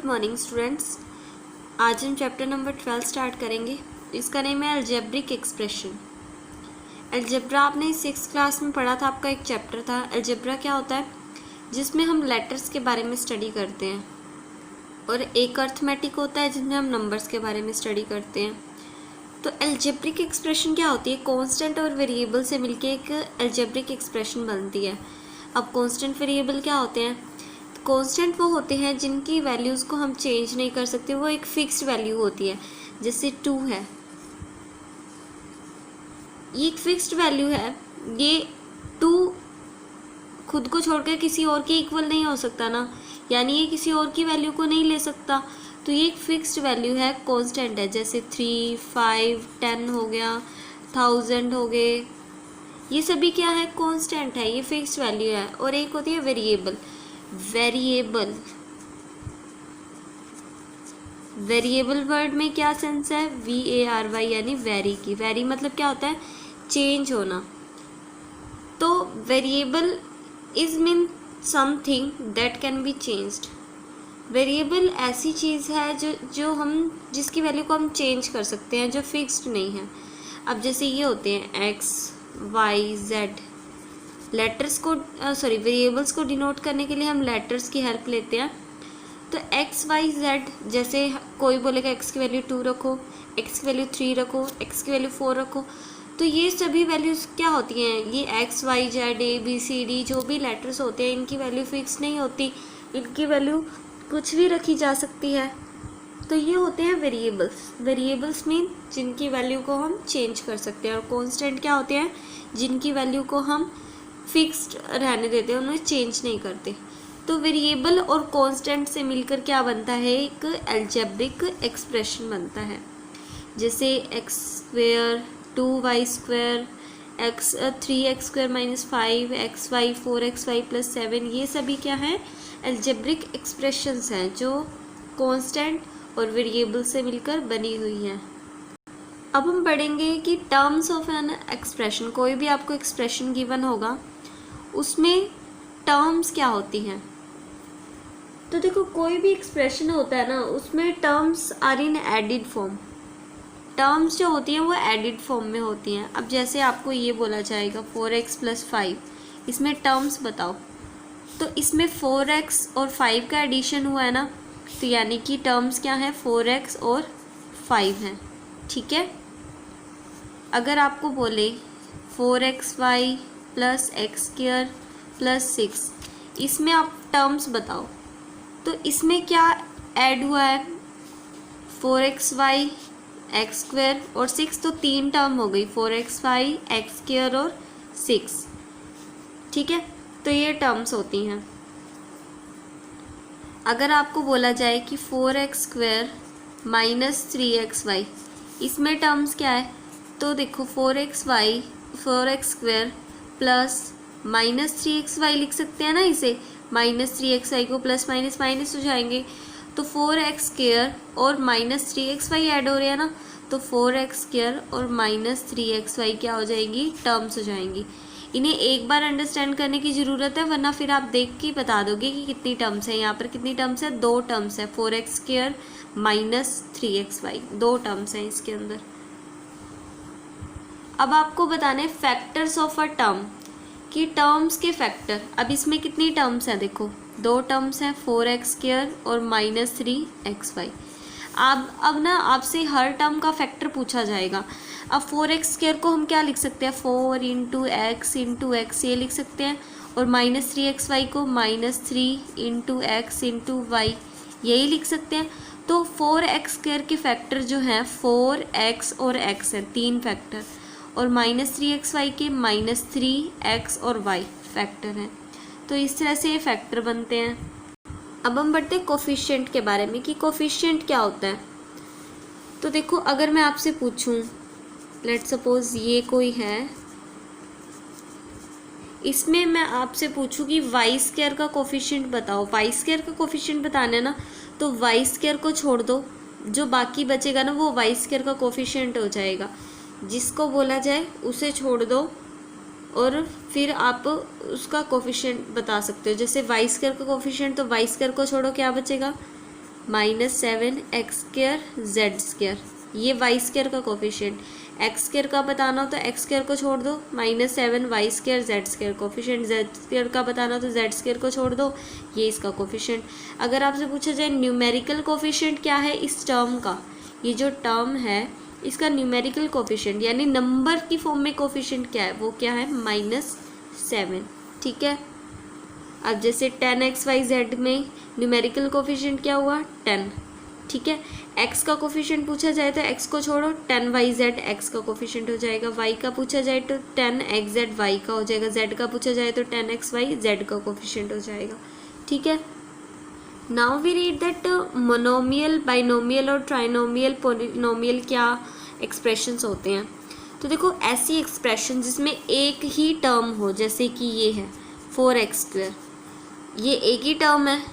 Good morning students. आज हम chapter number 12 start करेंगे। इसका नेम है अलजेब्रिक एक्सप्रेशन। अलजेब्रा आपने 6th क्लास में पढ़ा था, आपका एक चैप्टर था। अलजेब्रा क्या होता है? जिसमें हम लेटर्स के बारे में स्टडी करते हैं, और एक अर्थमेटिक होता है जिसमें हम नंबर्स के बारे में स्टडी करते हैं। तो अलजेब्रिक एक्सप्रेशन क्या होती है? कांस्टेंट और वेरिएबल से मिलके एक अलजेब्रिक एक्सप्रेशन बनती है। अब कांस्टेंट वेरिएबल क्या होते हैं? कांस्टेंट वो होते हैं जिनकी वैल्यूज़ को हम चेंज नहीं कर सकते, वो एक फिक्स्ड वैल्यू होती है। जैसे 2 है, ये एक फिक्स्ड वैल्यू है। ये 2 खुद को छोड़कर किसी और के इक्वल नहीं हो सकता ना, यानी ये किसी और की वैल्यू को नहीं ले सकता। तो ये एक फिक्स्ड वैल्यू है, कांस्टेंट है। जैसे 3, 5, 10 हो गया, 1000 हो गए, ये सभी क्या है? कांस्टेंट है, ये फिक्स्ड वैल्यू है। और एक होती है वेरिएबल। वेरिएबल वर्ड में क्या सेंस है? VARY यानी वेरी की। वेरी मतलब क्या होता है? चेंज होना। तो variable is mean something that can be changed. Variable ऐसी चीज़ है जो हम जिसकी वैल्यू को हम चेंज कर सकते हैं, जो फिक्स्ड नहीं है। अब जैसे ये होते हैं X, Y, Z। लेटर्स को वेरिएबल्स को डिनोट करने के लिए हम लेटर्स की हेल्प लेते हैं। तो X, Y, Z, जैसे कोई बोलेगा X की वैल्यू 2 रखो, X की वैल्यू 3 रखो, X की वैल्यू 4 रखो, तो ये सभी वैल्यूज़ क्या होती हैं? ये X, Y, Z, A, B, C, D जो भी लेटर्स होते हैं, इनकी वैल्यू फिक्स नहीं होती, इनकी वैल्यू कुछ भी रखी जा सकती है। तो ये होते हैं वेरिएबल्स। वेरिएबल्स मीन जिनकी वैल्यू को हम चेंज कर सकते हैं। और कॉन्स्टेंट क्या होते हैं? जिनकी वैल्यू को हम फिक्स्ड रहने देते हैं, उन्हें चेंज नहीं करते। तो वेरिएबल और कांस्टेंट से मिलकर क्या बनता है? एक अलजेब्रिक एक्सप्रेशन बनता है। जैसे x² 2y², 3x² - 5, xy 4xy + 7, ये सभी क्या हैं? अलजेब्रिक एक्सप्रेशंस हैं जो कांस्टेंट और वेरिएबल से मिलकर बनी हुई हैं। अब हम पढ़ेंगे कि टर्म्स ऑफ एन एक्सप्रेशन। कोई भी आपको एक्सप्रेशन गिवन होगा, उसमें टर्म्स क्या होती हैं? तो देखो, कोई भी एक्सप्रेशन होता है ना, उसमें terms are in added form. Terms जो होती हैं वो एडिड फॉर्म में होती हैं। अब जैसे आपको ये बोला जाएगा 4x + 5, इसमें टर्म्स बताओ। तो इसमें 4x और 5 का एडिशन हुआ है ना, तो यानी कि टर्म्स क्या है? 4x और 5 हैं। ठीक है। अगर आपको बोले 4xy + x² + 6, इसमें आप टर्म्स बताओ, तो इसमें क्या ऐड हुआ है? 4xy, x² और 6, तो 3 टर्म हो गई, 4xy, x² और 6। ठीक है, तो ये टर्म्स होती हैं। अगर आपको बोला जाए कि 4x² - 3xy, इसमें टर्म्स क्या है? तो देखो 4xy, 4x² + -3xy लिख सकते हैं ना इसे। -3xy को प्लस माइनस माइनस हो जाएंगे, तो 4x² और -3xy ऐड हो रहे हैं ना, तो 4x² और -3xy क्या हो जाएगी? टर्म्स हो जाएंगी। इन्हें एक बार अंडरस्टैंड करने की ज़रूरत है, वरना फिर आप देख के बता दोगे कि कितनी टर्म्स है। यहाँ पर कितनी टर्म्स है? 2 टर्म्स है। 4x² - 3xy, 2 टर्म्स हैं इसके अंदर। अब आपको बताने हैं फैक्टर्स ऑफ अ टर्म, कि टर्म्स के फैक्टर। अब इसमें कितनी टर्म्स हैं? देखो 2 टर्म्स हैं, 4x² और -3xy। अब ना आपसे हर टर्म का फैक्टर पूछा जाएगा। अब 4x² को हम क्या लिख सकते हैं? 4 × x × x, ये लिख सकते हैं। और -3xy को -3 × x × y, यही लिख सकते हैं। तो 4x² के फैक्टर जो हैं 4x और x हैं, 3 फैक्टर। और -3xy के -3x और y फैक्टर हैं। तो इस तरह से ये फैक्टर बनते हैं। अब हम बढ़ते हैं कोफिशिएंट के बारे में, कि कोफिशिएंट क्या होता है। तो देखो, अगर मैं आपसे पूछूं, लेट्स सपोज ये कोई है, इसमें मैं आपसे पूछूं कि y² का कोफिशिएंट बताओ। y² का कोफिशिएंट बताना है ना, तो y² को छोड़ दो, जो बाकी बचेगा ना वो y² का कोफिशिएंट हो जाएगा। जिसको बोला जाए उसे छोड़ दो और फिर आप उसका कोफिशिएंट बता सकते हो। जैसे y² का कोफिशिएंट, तो y² को छोड़ो क्या बचेगा? -7 एक्स स्क्र जेड स्क्र, ये वाई स्क्र का कोफिशिएंट। एक्स स्क्र का बताना हो तो एक्स स्क्र को छोड़ दो, -7 y square z square coefficient. Z square का बताना हो तो जेड स्क्र को छोड़ दो, ये इसका कोफिशिएंट। अगर आपसे पूछा जाए न्यूमेरिकल कोफिशिएंट क्या है इस टर्म का, ये जो टर्म है इसका न्यूमेरिकल कोफिशिएंट यानी नंबर की फॉर्म में कोफिशिएंट क्या है, वो क्या है -7। ठीक है। अब जैसे 10xyz में न्यूमेरिकल कोफिशिएंट क्या हुआ 10। ठीक है। x का कोफिशिएंट पूछा जाए तो x को छोड़ो, 10yz x का कोफिशिएंट हो जाएगा। y का पूछा जाए तो 10xz y का हो जाएगा। z का पूछा जाए तो 10xy z का कोफिशिएंट हो जाएगा। ठीक है। Now we read that monomial, binomial और ट्राइनोमियल, पोलिनोमियल क्या एक्सप्रेशंस होते हैं। तो देखो ऐसी एक्सप्रेशन जिसमें एक ही टर्म हो, जैसे कि ये है 4x², ये एक ही टर्म है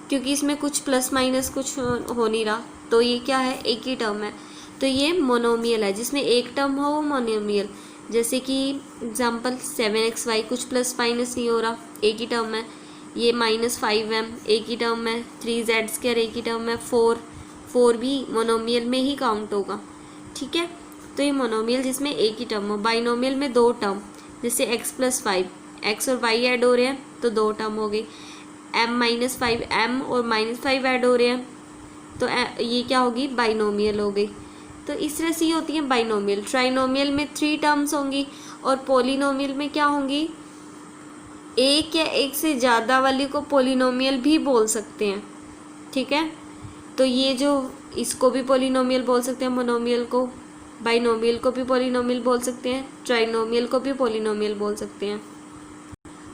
क्योंकि इसमें कुछ प्लस माइनस कुछ हो नहीं रहा, तो ये क्या है एक ही टर्म है, तो ये मोनोमियल है। जिसमें एक टर्म हो वो मोनोमियल। जैसे कि एग्जांपल 7xy, कुछ प्लस माइनस नहीं हो रहा, एक ही टर्म है। ये -5m एक ही टर्म है, 3z² एक ही टर्म है, 4 भी मोनोमियल में ही काउंट होगा। ठीक है। तो ये मोनोमियल जिसमें एक ही टर्म हो। बाइनोमियल में दो टर्म, जैसे x+5, x और y ऐड हो रहे हैं तो दो टर्म हो गई। m-5 m और -5 ऐड हो रहे हैं तो ये क्या होगी बाइनोमियल हो गई। तो इस तरह से ये होती है बाइनोमियल। ट्राइनोमियल में 3 टर्म्स होंगी और पोलिनोमियल में क्या होंगी, एक या एक से ज़्यादा वाली को पोलिनोमियल भी बोल सकते हैं। ठीक है। तो ये जो इसको भी पोलिनोमियल बोल सकते हैं, मोनोमियल को, बाइनोमियल को भी पोलिनोमियल बोल सकते हैं, ट्राइनोमियल को भी पोलिनोमियल बोल सकते हैं।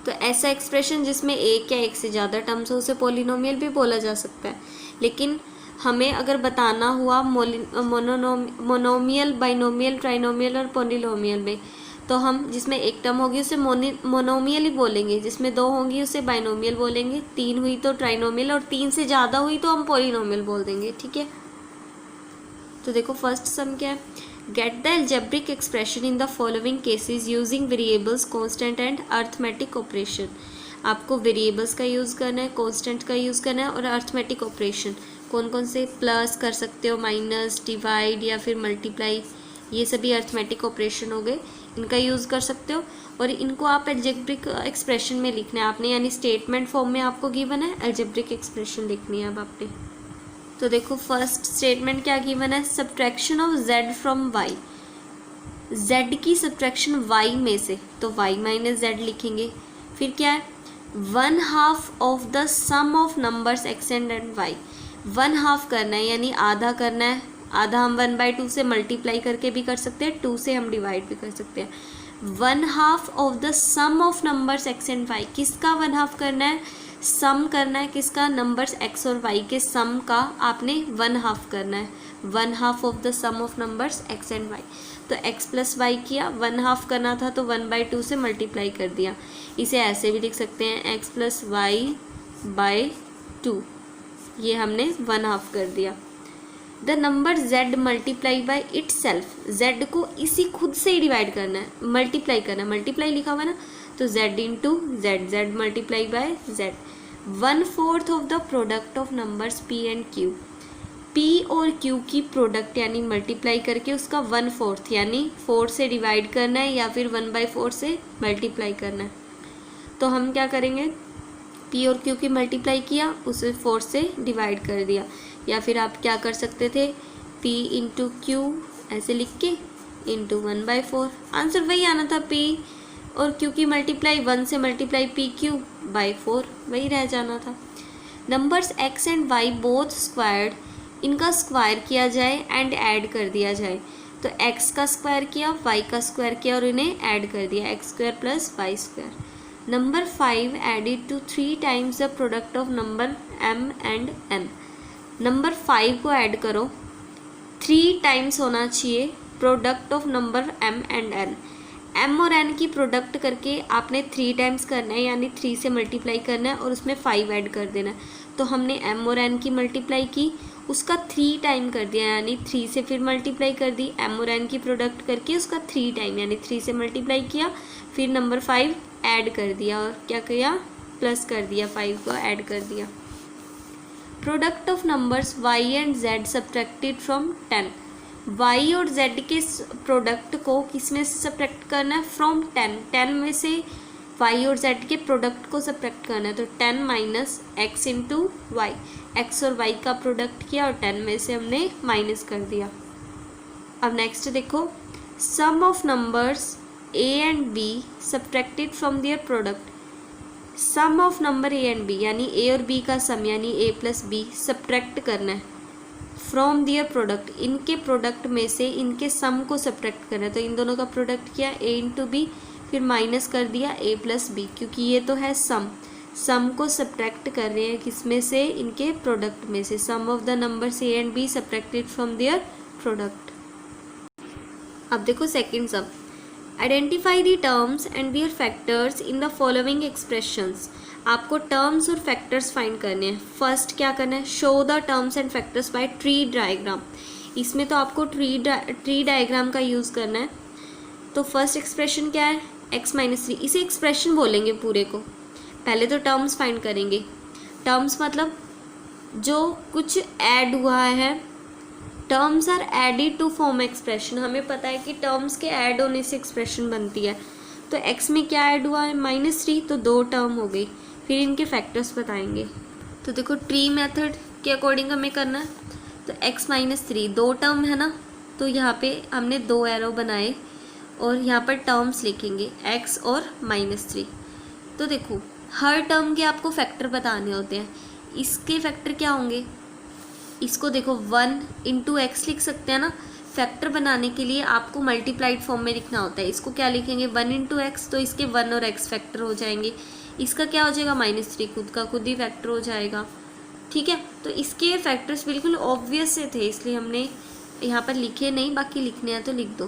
तो ऐसा एक्सप्रेशन जिसमें एक या एक से ज़्यादा टर्म्स हो उसे पोलिनोमियल भी बोला जा सकता है। लेकिन हमें अगर बताना हुआ मोनोमियल, बाइनोमियल, ट्राइनोमियल और पोलिनोमियल में, तो हम जिसमें एक टर्म होगी उसे मोनोमियल ही बोलेंगे, जिसमें दो होंगी उसे बाइनोमियल बोलेंगे, 3 हुई तो ट्राइनोमियल और 3 से ज़्यादा हुई तो हम पोलिनोमियल बोल देंगे। ठीक है। तो देखो फर्स्ट सम क्या है, get the algebraic expression in the following cases using variables, constant and arithmetic operation. आपको वेरिएबल्स का यूज़ करना है, कांस्टेंट का यूज़ करना है और अर्थमेटिक ऑपरेशन। कौन कौन से, प्लस कर सकते हो, माइनस, डिवाइड या फिर मल्टीप्लाई, ये सभी अर्थमेटिक ऑपरेशन हो गए, इनका यूज़ कर सकते हो। और इनको आप एल्जेब्रिक एक्सप्रेशन में लिखना है आपने, यानी स्टेटमेंट फॉर्म में आपको गिवन है, एल्जेब्रिक एक्सप्रेशन लिखनी है अब आपने। तो देखो फर्स्ट स्टेटमेंट क्या गिवन है, subtraction of z from y, z की सब्ट्रैक्शन y में से, तो y - z लिखेंगे। फिर क्या है, 1/2 of the sum of numbers x and y, 1/2 करना है यानी आधा करना है। आधा हम 1/2 से मल्टीप्लाई करके भी कर सकते हैं, 2 से हम डिवाइड भी कर सकते हैं। 1/2 of the sum of numbers x and y, किसका 1/2 करना है, सम करना है, किसका, नंबर्स x और y के सम का आपने 1/2 करना है। 1/2 of the sum of numbers x and y, तो x + y किया, 1/2 करना था तो 1/2 से मल्टीप्लाई कर दिया। इसे ऐसे भी लिख सकते हैं x + y/2, ये हमने 1/2 कर दिया। The number z multiply by it self, z को इसी खुद से ही डिवाइड करना है, मल्टीप्लाई करना है, मल्टीप्लाई लिखा हुआ है ना, तो z × z, z multiply by z। 1/4 of the product of numbers p and q, p और q की प्रोडक्ट यानी मल्टीप्लाई करके उसका 1/4 यानी 4 से डिवाइड करना है या फिर 1/4 से मल्टीप्लाई करना है। तो हम क्या करेंगे, p और q की मल्टीप्लाई किया, उसे 4 से डिवाइड कर दिया, या फिर आप क्या कर सकते थे, p × q ऐसे लिख के इंटू 1/4, आंसर वही आना था, p और q की मल्टीप्लाई 1 से मल्टीप्लाई pq/4 वही रह जाना था। Numbers x and y both squared, इनका स्क्वायर किया जाए एंड ऐड कर दिया जाए, तो x का स्क्वायर किया, y का स्क्वायर किया और इन्हें ऐड कर दिया, x² + y²। Number 5 added to 3 times the product of number m and n, number 5 को ऐड करो, 3 टाइम्स होना चाहिए product of number m and n। m और n की प्रोडक्ट करके आपने 3 टाइम्स करना है यानी 3 से मल्टीप्लाई करना है और उसमें 5 ऐड कर देना है। तो हमने m और n की मल्टीप्लाई की, उसका 3 टाइम कर दिया यानी 3 से फिर मल्टीप्लाई कर दी, m और n की प्रोडक्ट करके उसका 3 टाइम यानी 3 से मल्टीप्लाई किया, फिर नंबर 5 ऐड कर दिया और क्या किया, प्लस कर दिया, 5 को ऐड कर दिया। Product of numbers y and z subtracted from 10। y और z के प्रोडक्ट को किस में से सब्ट्रैक्ट करना है? फ्रॉम 10। 10 में से y और z के प्रोडक्ट को सब्ट्रैक्ट करना है, तो 10 minus x into y. x और y का प्रोडक्ट किया और 10 में से हमने माइनस कर दिया। अब नेक्स्ट देखो, sum of numbers a and b subtracted from their product. Sum of number a and b यानी a और b का सम यानी a प्लस b सब्ट्रैक्ट करना है फ्रॉम दियर प्रोडक्ट, इनके प्रोडक्ट में से इनके सम को सब्ट्रैक्ट करना है। तो इन दोनों का प्रोडक्ट किया a इंटू बी, फिर माइनस कर दिया a प्लस बी, क्योंकि ये तो है सम को सब्ट्रैक्ट कर रहे हैं किस में से? इनके प्रोडक्ट में से। Sum of the numbers a and b subtracted from their product. अब देखो second sum, identify the terms and their factors in the following expressions. आपको टर्म्स और फैक्टर्स फाइंड करने हैं। फर्स्ट क्या करना है? Show the terms and factors by tree diagram. इसमें तो आपको ट्री डायग्राम का यूज़ करना है। तो फर्स्ट एक्सप्रेशन क्या है? x माइनस 3, इसे एक्सप्रेशन बोलेंगे पूरे को। पहले तो टर्म्स फाइंड करेंगे। टर्म्स मतलब जो कुछ ऐड हुआ है, terms are added to form expression. हमें पता है कि टर्म्स के ऐड होने से एक्सप्रेशन बनती है। तो x में क्या ऐड हुआ है? -3, तो 2 टर्म हो गई। फिर इनके फैक्टर्स बताएंगे। तो देखो ट्री मेथड के अकॉर्डिंग हमें करना है। तो x माइनस 3 2 टर्म है ना, तो यहाँ पे हमने 2 एरो बनाए और यहाँ पर टर्म्स लिखेंगे x और -3। तो देखो हर टर्म के आपको फैक्टर बताने होते हैं। इसके फैक्टर क्या होंगे? इसको देखो 1 इंटू एक्स लिख सकते हैं ना। फैक्टर बनाने के लिए आपको मल्टीप्लाइड फॉर्म में लिखना होता है। इसको क्या लिखेंगे? 1 इंटू एक्स, तो इसके 1 और x फैक्टर हो जाएंगे। इसका क्या हो जाएगा? -3, खुद का खुद ही फैक्टर हो जाएगा। ठीक है, तो इसके फैक्टर्स बिल्कुल ऑब्वियस से थे, इसलिए हमने यहाँ पर लिखे नहीं, बाकी लिखने हैं तो लिख दो।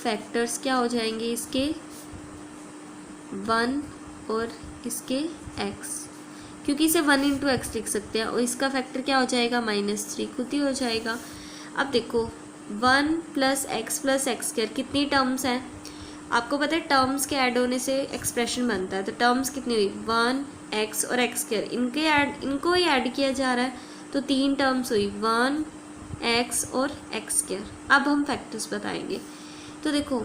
फैक्टर्स क्या हो जाएंगे इसके? 1 और इसके x, क्योंकि इसे 1 इंटू एक्स लिख सकते हैं। और इसका फैक्टर क्या हो जाएगा? -3, खुद ही हो जाएगा। अब देखो 1 प्लस एक्स स्क्वायर, कितनी टर्म्स हैं? आपको पता है टर्म्स के ऐड होने से एक्सप्रेशन बनता है। तो टर्म्स कितनी हुई? 1 x और x स्क्वायर, इनको ही ऐड किया जा रहा है, तो 3 टर्म्स हुई, 1 x और x स्क्वायर। अब हम फैक्टर्स बताएंगे। तो देखो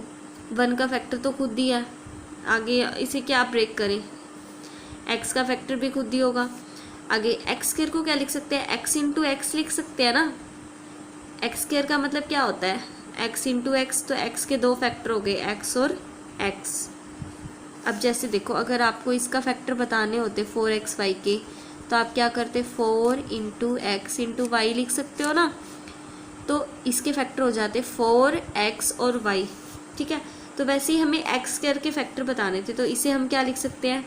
1 का फैक्टर तो खुद ही है, आगे इसे क्या ब्रेक करें? x का फैक्टर भी खुद ही होगा। आगे x स्क्वायर को क्या लिख सकते हैं? x इंटू एक्स लिख सकते हैं ना। x स्क्वायर का मतलब क्या होता है? x इंटू एक्स, तो x के 2 फैक्टर हो गए, x और x। अब जैसे देखो अगर आपको इसका फैक्टर बताने होते 4xy के, तो आप क्या करते? 4 इंटू एक्स इंटू वाई लिख सकते हो ना। तो इसके फैक्टर हो जाते 4x और y। ठीक है, तो वैसे ही हमें x स्क्वायर के फैक्टर बताने थे, तो इसे हम क्या लिख सकते हैं?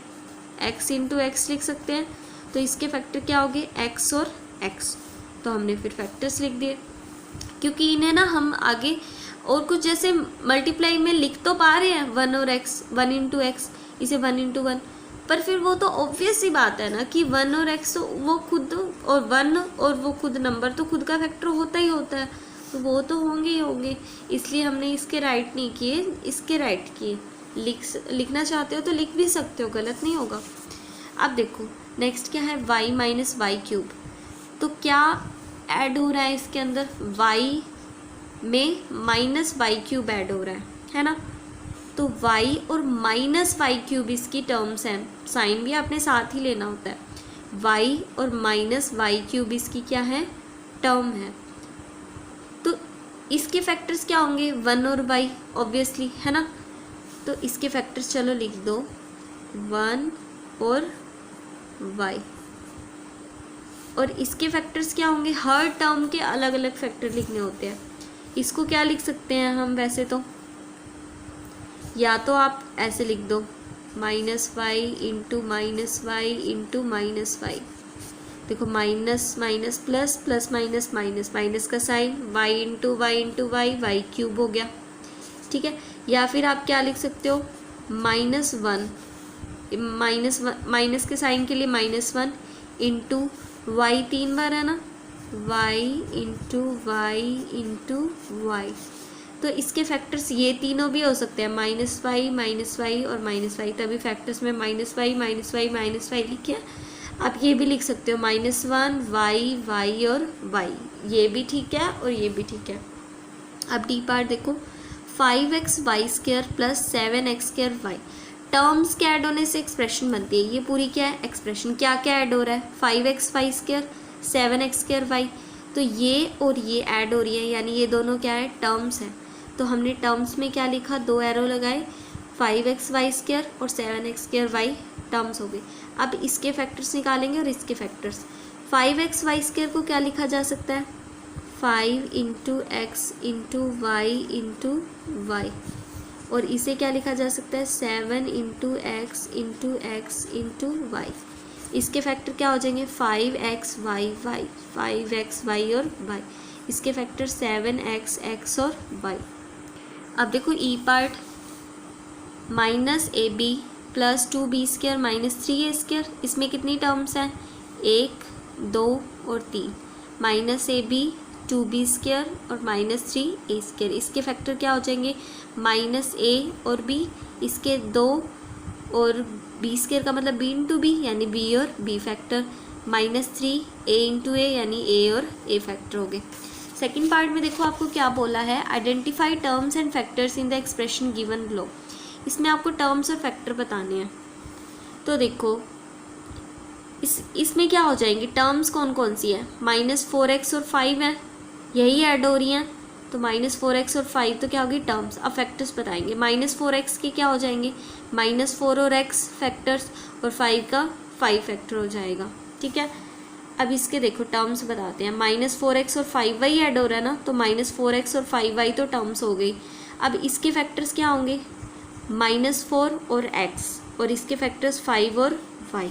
x इंटू एक्स लिख सकते हैं। तो इसके फैक्टर क्या हो गए? x और x। तो हमने फिर फैक्टर्स लिख दिए, क्योंकि इन्हें ना हम आगे और कुछ जैसे मल्टीप्लाई में लिख तो पा रहे हैं 1 और x, 1 इंटू एक्स, इसे 1 इंटू 1, पर फिर वो तो ऑब्वियस सी बात है ना कि 1 और x, तो वो खुद, और 1 और वो खुद नंबर तो खुद का फैक्टर होता ही होता है, तो वो तो होंगे ही होंगे। इसलिए हमने इसके राइट नहीं किए, इसके राइट किए। लिखना चाहते हो तो लिख भी सकते हो, गलत नहीं होगा। अब देखो नेक्स्ट क्या है? y minus y cube. तो क्या ऐड हो रहा है इसके अंदर? y में माइनस वाई क्यूब ऐड हो रहा है ना। तो y और माइनस वाई क्यूब इसकी टर्म्स हैं, साइन भी आपने साथ ही लेना होता है। y और माइनस वाई क्यूब इसकी क्या है? टर्म है। तो इसके फैक्टर्स क्या होंगे? 1 और y ऑब्वियसली, है ना। तो इसके फैक्टर्स चलो लिख दो, 1 और y। और इसके फैक्टर्स क्या होंगे? हर टर्म के अलग अलग फैक्टर लिखने होते हैं। इसको क्या लिख सकते हैं हम वैसे तो? या तो आप ऐसे लिख दो, -y into -y into -y। देखो minus minus plus, plus minus minus, minus का sign, y into y into y, y cube हो गया। ठीक है, या फिर आप क्या लिख सकते हो? -1, माइनस के साइन के लिए -1 इंटू y 3 बार है ना, y into y into y. तो इसके फैक्टर्स ये तीनों भी हो सकते हैं, -y और -y, तभी फैक्टर्स में -y लिखे। आप ये भी लिख सकते हो -1 y y और y, ये भी ठीक है और ये भी ठीक है। अब डी पार्ट देखो, 5xy² प्लस 7x² टर्म्स के ऐड होने से एक्सप्रेशन बनती है। ये पूरी क्या है एक्सप्रेशन, क्या क्या ऐड हो रहा है 5xy² 7x²y, तो ये और ये ऐड हो रही है, यानी ये दोनों क्या है टर्म्स है। तो हमने टर्म्स में क्या लिखा, 2 एरो लगाए, 5xy² और 7x²y टर्म्स हो गए। अब इसके फैक्टर्स निकालेंगे और इसके फैक्टर्स। 5xy² को क्या लिखा जा सकता है, 5 × x × y × y, और इसे क्या लिखा जा सकता है 7 × x × x × y। इसके फैक्टर क्या हो जाएंगे 5xy y, 5xy और y, इसके फैक्टर 7x और y। अब देखो ई part, -ab plus 2b² -3a², इसमें कितनी टर्म्स हैं 1 2 और 3, -ab 2b² और -3a², इसके फैक्टर क्या हो जाएंगे -a और b, इसके 2 और b² का मतलब b × b यानी b और b फैक्टर, -3a × a यानी a और a फैक्टर हो गए। सेकेंड पार्ट में देखो आपको क्या बोला है, identify terms and factors in the expression given below. इसमें आपको टर्म्स और फैक्टर बताने हैं। तो देखो इसमें क्या हो जाएंगी टर्म्स, कौन कौन सी है, -4x और 5 है, यही ऐड हो रही हैं, तो -4x और 5 तो क्या होगी टर्म्स। अब फैक्टर्स बताएंगे, -4x के क्या हो जाएंगे -4 और x फैक्टर्स, और 5 का 5 फैक्टर हो जाएगा, ठीक है। अब इसके देखो टर्म्स बताते हैं, -4x और 5y ऐड हो रहा है ना, तो -4x और 5y तो टर्म्स हो गई। अब इसके फैक्टर्स क्या होंगे -4 और x, और इसके फैक्टर्स 5 और y,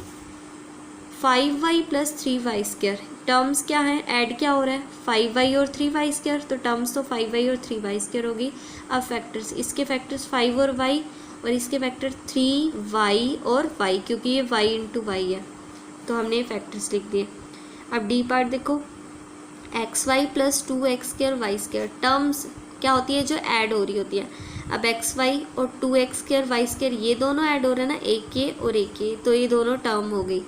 5y plus 3y², terms क्या है ऐड क्या हो रहा है 5y और 3y², तो टर्म्स तो 5y और 3y² होगी। अब फैक्टर्स, इसके फैक्टर्स 5 और y, और इसके फैक्टर 3y और y, क्योंकि ये y × y है, तो हमने फैक्टर्स लिख दिए। अब डी पार्ट देखो, xy plus 2x² y², terms क्या होती है जो ऐड हो रही होती है। अब xy और 2x² y² ये दोनों ऐड हो रहे हैं ना, एक ये और एक ये, तो ये दोनों टर्म हो गई,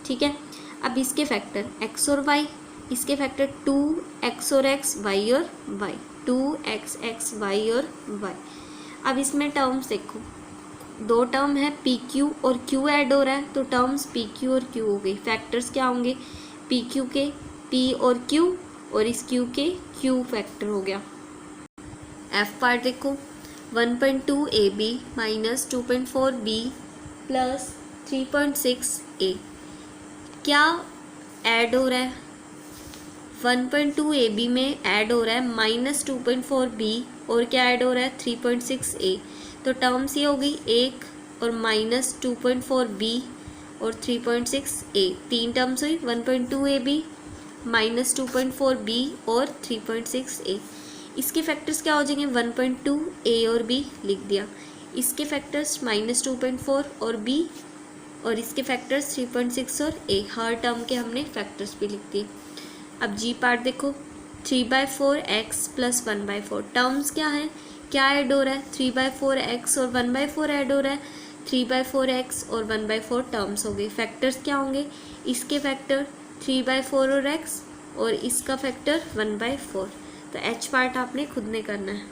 ठीक है। अब इसके फैक्टर x और y, इसके फैक्टर 2x और x, y और y, 2x y और y। अब इसमें टर्म्स देखो, 2 टर्म है pq और q ऐड हो रहा है, तो टर्म्स pq और q हो गई। फैक्टर्स क्या होंगे pq के p और q, और इस q के q फैक्टर हो गया। f पार्ट देखो, 1.2ab minus 2.4b plus 3.6a, क्या ऐड हो रहा है 1.2ab में ऐड हो रहा है -2.4b, और क्या ऐड हो रहा है 3.6a, तो टर्म्स ये हो गई 1 और -2.4b और 3.6a, 3 टर्म्स हुई 1.2ab -2.4b और 3.6a। इसके फैक्टर्स क्या हो जाएंगे 1.2a और b लिख दिया, इसके फैक्टर्स -2.4 और b, और इसके फैक्टर्स 3.6 और a, हर टर्म के हमने फैक्टर्स भी लिख दिए। अब जी पार्ट देखो, 3/4x प्लस 1/4, टर्म्स क्या है क्या ऐड हो रहा है 3/4x और 1/4 ऐड हो रहा है, 3/4x और 1/4 टर्म्स हो गए। फैक्टर्स क्या होंगे, इसके फैक्टर 3/4 और x, और इसका फैक्टर 1/4। तो h पार्ट आपने खुद ने करना है।